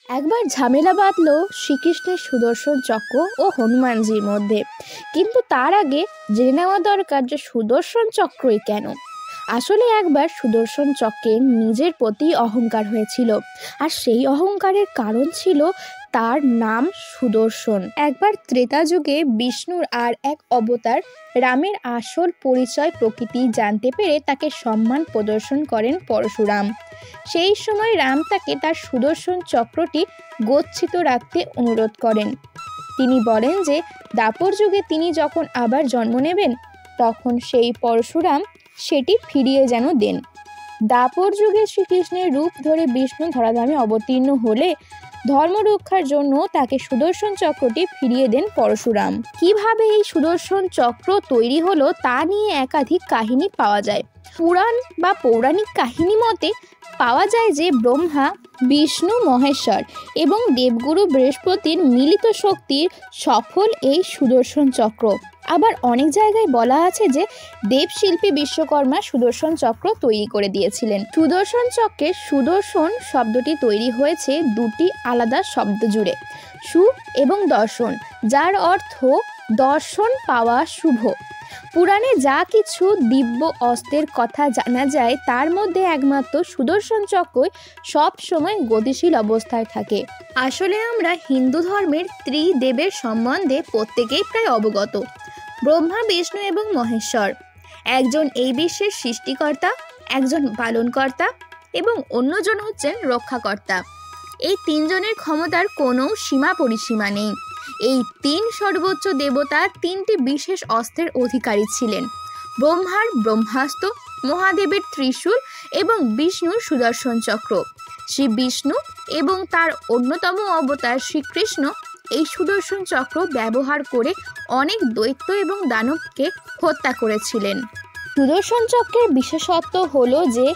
একবার ঝামেলা বাঁধলো শ্রীকৃষ্ণের সুদর্শন চক্র ও হনুমানজির মধ্যে। কিন্তু তার আগে জেনে নেওয়া দরকার যে সুদর্শন চক্রই কেন। আসলে একবার সুদর্শন চক্রের নিজের প্রতি অহংকার হয়েছিল, আর সেই অহংকারের কারণ ছিল তার নাম সুদর্শন। একবার ত্রেতা যুগে বিষ্ণুর আর এক অবতার রামের আসল পরিচয় প্রকৃতি জানতে পেরে তাকে সম্মান প্রদর্শন করেন পরশুরাম। সেই সময় রাম তাকে তার সুদর্শন চক্রটি গচ্ছিত রাখতে অনুরোধ করেন। তিনি বলেন যে দাপর যুগে তিনি যখন আবার জন্ম নেবেন তখন সেই পরশুরাম সেটি ফিরিয়ে যেন দেন। দাপর যুগে শ্রীকৃষ্ণের রূপ ধরে বিষ্ণু ধরাধামে অবতীর্ণ হলে ধর্ম রক্ষার জন্য তাকে সুদর্শন চক্রটি ফিরিয়ে দেন পরশুরাম। কিভাবে এই সুদর্শন চক্র তৈরি হলো তা নিয়ে একাধিক কাহিনী পাওয়া যায়। পুরাণ বা পৌরাণিক কাহিনী মতে পাওয়া যায় যে ব্রহ্মা, বিষ্ণু, মহেশ্বর এবং দেবগুরু বৃহস্পতির মিলিত শক্তির সফল এই সুদর্শন চক্র। আবার অনেক জায়গায় বলা আছে যে দেবশিল্পী বিশ্বকর্মা সুদর্শন চক্র তৈরি করে দিয়েছিলেন। সুদর্শন চক্রের সুদর্শন শব্দটি তৈরি হয়েছে দুটি আলাদা শব্দ জুড়ে, সু এবং দর্শন, যার অর্থ দর্শন পাওয়া শুভ। পুরাণে যা কিছু দিব্য অস্ত্রের কথা জানা যায় তার মধ্যে একমাত্র সুদর্শন চক্রই সব সময় গতিশীল অবস্থায় থাকে। আসলে আমরা হিন্দু ধর্মের ত্রিদেবের সম্বন্ধে প্রত্যেকেই প্রায় অবগত। ব্রহ্মা, বিষ্ণু এবং মহেশ্বর। একজন এই বিশ্বের সৃষ্টিকর্তা, একজন পালনকর্তা এবং অন্যজন হচ্ছেন রক্ষাকর্তা। এই তিনজনের ক্ষমতার কোনো সীমা পরিসীমা নেই। এই তিন সর্বোচ্চ দেবতা তিনটি বিশেষ অস্ত্রের অধিকারী ছিলেন: ব্রহ্মার ব্রহ্মাস্ত্র, মহাদেবের ত্রিশূল এবং বিষ্ণুর সুদর্শন চক্র। শ্রী বিষ্ণু এবং তার অন্যতম অবতার শ্রীকৃষ্ণ এই সুদর্শন চক্র ব্যবহার করে অনেক দৈত্য এবং দানবকে হত্যা করেছিলেন। সুদর্শন চক্রের বিশেষত্ব হলো যে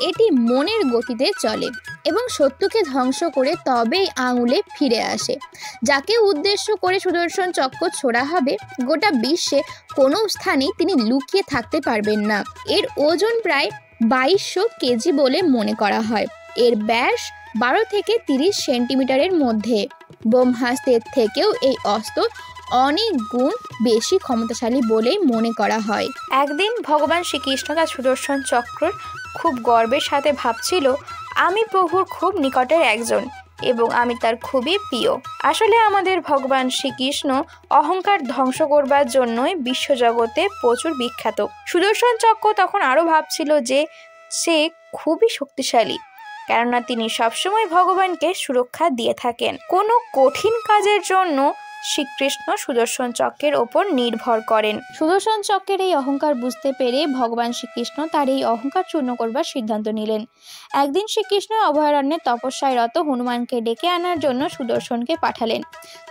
এটি মনের গতিতে চলে এবং শত্রুকে ধ্বংস করে তবেই আঙুলে ফিরে আসে। যাকে উদ্দেশ্য করে সুদর্শন চক্র ছোড়া হবে, গোটা বিশ্বে কোনো স্থানেই তিনি লুকিয়ে থাকতে পারবেন না। এর ওজন প্রায় 2200 কেজি বলে মনে করা হয়। এর ব্যাস 12 থেকে 30 সেন্টিমিটারের মধ্যে। ব্রহ্মাস্ত্রের থেকেও এই অস্ত্র অনেক গুণ বেশি ক্ষমতাশালী বলেই মনে করা হয়। একদিন ভগবান শ্রীকৃষ্ণ তার সুদর্শন চক্রর খুব গর্বের সাথে ভাবছিল, আমি প্রভুর খুব নিকটের একজন এবং আমি তার খুবই প্রিয়। আসলে আমাদের ভগবান শ্রীকৃষ্ণ অহংকার ধ্বংস করবার জন্যই বিশ্বজগতে প্রচুর বিখ্যাত। সুদর্শন চক্র তখন আরও ভাবছিল যে সে খুবই শক্তিশালী, কেননা তিনি সবসময় ভগবানকে সুরক্ষা দিয়ে থাকেন। কোনো কঠিন কাজের জন্য শ্রীকৃষ্ণ সুদর্শন চক্রের ওপর নির্ভর করেন। সুদর্শন চক্রের এই অহংকার বুঝতে পেরে ভগবান শ্রীকৃষ্ণ তার এই অহংকার চূর্ণ করবার সিদ্ধান্ত নিলেন। একদিন শ্রীকৃষ্ণ অভয়ারণ্যে তপস্যায়রত হনুমানকে ডেকে আনার জন্য সুদর্শনকে পাঠালেন।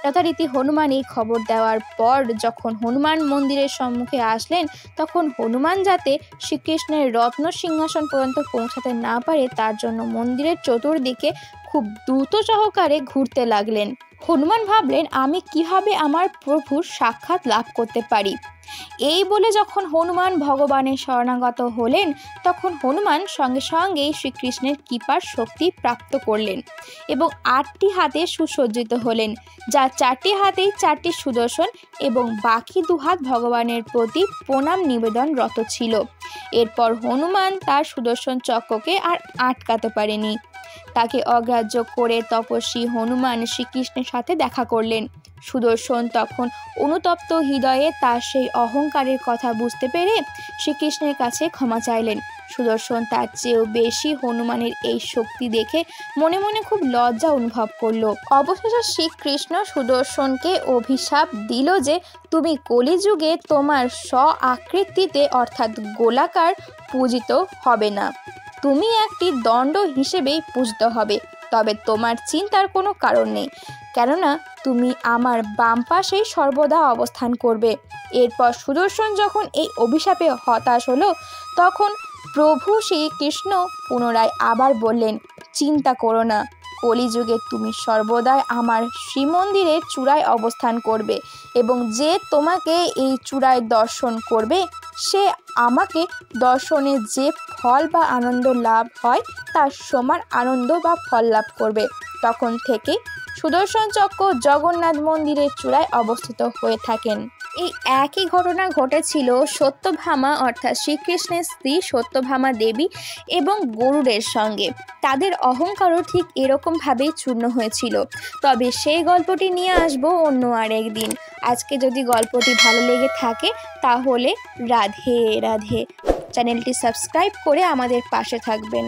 যথারীতি হনুমান এই খবর দেওয়ার পর যখন হনুমান মন্দিরের সম্মুখে আসলেন, তখন হনুমান যাতে শ্রীকৃষ্ণের রত্ন সিংহাসন পর্যন্ত পৌঁছাতে না পারে তার জন্য মন্দিরের চতুর্দিকে খুব দ্রুত সহকারে ঘুরতে লাগলেন। হনুমান ভাবলেন, আমি কিভাবে আমার প্রভুর সাক্ষাৎ লাভ করতে পারি। এই বলে যখন হনুমান ভগবানের শরণাগত হলেন, তখন হনুমান সঙ্গে সঙ্গেই শ্রীকৃষ্ণের কৃপার শক্তি প্রাপ্ত করলেন এবং 8টি হাতে সুসজ্জিত হলেন, যা 4টি হাতেই 4টি সুদর্শন এবং বাকি 2 হাত ভগবানের প্রতি প্রণাম নিবেদনরত ছিল। এরপর হনুমান তার সুদর্শন চক্রকে আর আটকাতে পারেনি। তাকে অগ্রাহ্য করে তপস্বী হনুমান শ্রীকৃষ্ণের সাথে দেখা করলেন। সুদর্শন তখন অনুতপ্ত হৃদয়ে তার সেই অহংকারের কথা বুঝতে পেরে শ্রীকৃষ্ণের কাছে ক্ষমা চাইলেন। সুদর্শন তার চেয়েও বেশি হনুমানের এই শক্তি দেখে মনে মনে খুব লজ্জা অনুভব করলো। অবশেষে শ্রীকৃষ্ণ সুদর্শনকে অভিশাপ দিল যে তুমি কলিযুগে তোমার স্ব আকৃতিতে অর্থাৎ গোলাকার পূজিত হবে না, তুমি একটি দণ্ড হিসেবেই পূজিত হবে। তবে তোমার চিন্তার কোনো কারণ নেই, কেননা তুমি আমার বাম পাশেই সর্বদা অবস্থান করবে। এরপর সুদর্শন যখন এই অভিশাপে হতাশ হলো, তখন প্রভু শ্রীকৃষ্ণ পুনরায় আবার বললেন, চিন্তা করো না, কলিযুগে তুমি সর্বদাই আমার শ্রীমন্দিরের চূড়ায় অবস্থান করবে এবং যে তোমাকে এই চূড়ায় দর্শন করবে সে আমাকে দর্শনে যে ফল বা আনন্দ লাভ হয় তার সমান আনন্দ বা ফল লাভ করবে। তখন থেকে সুদর্শন চক্র জগন্নাথ মন্দিরের চূড়ায় অবস্থিত হয়ে থাকেন। এই একই ঘটনা ঘটেছিল সত্যভামা অর্থাৎ শ্রীকৃষ্ণের স্ত্রী সত্যভামা দেবী এবং গরুড়ের সঙ্গে। তাদের অহংকারও ঠিক এরকমভাবেই চূর্ণ হয়েছিল। তবে সেই গল্পটি নিয়ে আসবো অন্য আরেক দিন। আজকে যদি গল্পটি ভালো লেগে থাকে তাহলে রাধে রাধে। চ্যানেলটি সাবস্ক্রাইব করে আমাদের পাশে থাকবেন।